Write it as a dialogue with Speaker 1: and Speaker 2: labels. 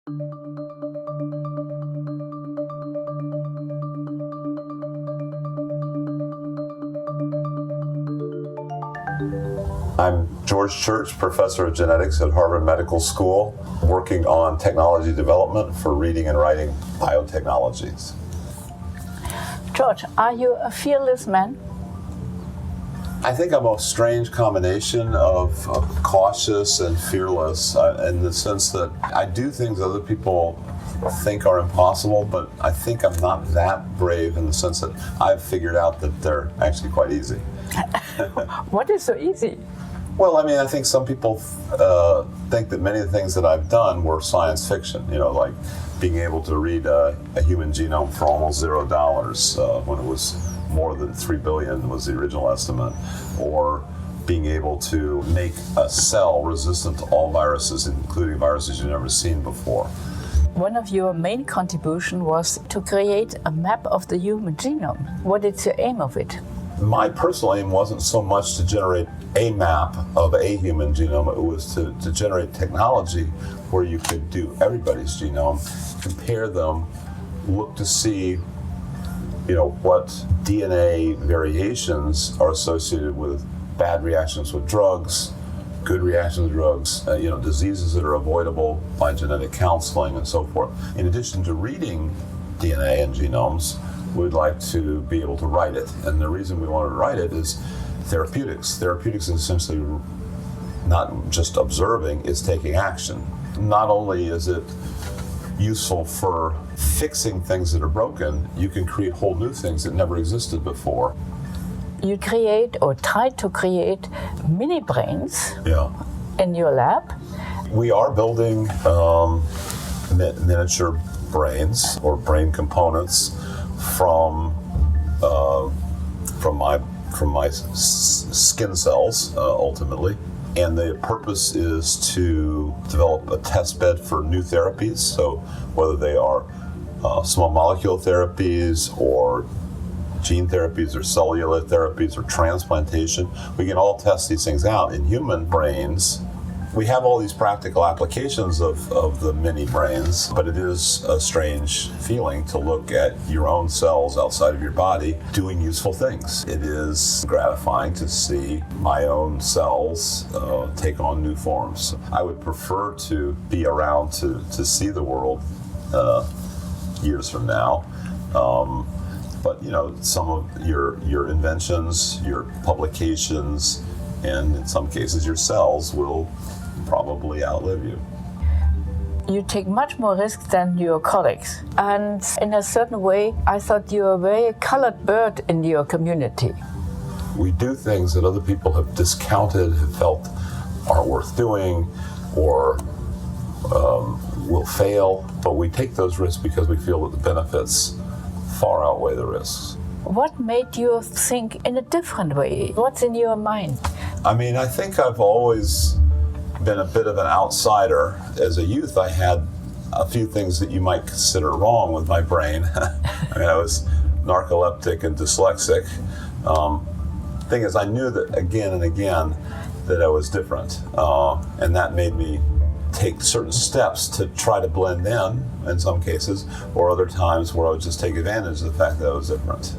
Speaker 1: I'm Georg Church, professor of genetics at Harvard Medical School, working on technology development for reading and writing biotechnologies.
Speaker 2: George, are you a fearless man?
Speaker 1: I think I'm a strange combination of cautious and fearless in the sense that I do things other people think are impossible, but I think I'm not that brave in the sense that I've figured out that they're actually quite easy.
Speaker 2: What is so easy?
Speaker 1: Well, I mean, I think some people think that many of the things that I've done were science fiction, like being able to read a human genome for almost $0 when it was more than 3 billion was the original estimate, or being able to make a cell resistant to all viruses, including viruses you've never seen before.
Speaker 2: One of your main contributions was to create a map of the human genome. What is the aim of it?
Speaker 1: My personal aim wasn't so much to generate a map of a human genome, it was to generate technology where you could do everybody's genome, compare them, look to see what DNA variations are associated with bad reactions with drugs, good reactions with drugs, diseases that are avoidable by genetic counseling and so forth. In addition to reading DNA and genomes, we'd like to be able to write it. And the reason we wanted to write it is therapeutics. Therapeutics is essentially not just observing, it's taking action. Not only is it useful for fixing things that are broken, you can create whole new things that never existed before.
Speaker 2: You create or try to create mini brains in your lab.
Speaker 1: We are building miniature brains or brain components from my skin cells ultimately, and the purpose is to develop a test bed for new therapies. So whether they are small molecule therapies or gene therapies or cellular therapies or transplantation, we can all test these things out in human brains. We have all these practical applications of the mini brains, but it is a strange feeling to look at your own cells outside of your body doing useful things. It is gratifying to see my own cells take on new forms. I would prefer to be around to see the world years from now. But some of your inventions, your publications, and in some cases your cells will probably outlive you.
Speaker 2: You take much more risks than your colleagues. And in a certain way, I thought you were a very colored bird in your community.
Speaker 1: We do things that other people have discounted, have felt aren't worth doing, or will fail, but we take those risks because we feel that the benefits far outweigh the risks.
Speaker 2: What made you think in a different way? What's in your mind?
Speaker 1: I mean, I think I've always been a bit of an outsider. As a youth, I had a few things that you might consider wrong with my brain. I mean, I was narcoleptic and dyslexic. Thing is, I knew that again and again that I was different, and that made me take certain steps to try to blend in some cases, or other times where I would just take advantage of the fact that I was different.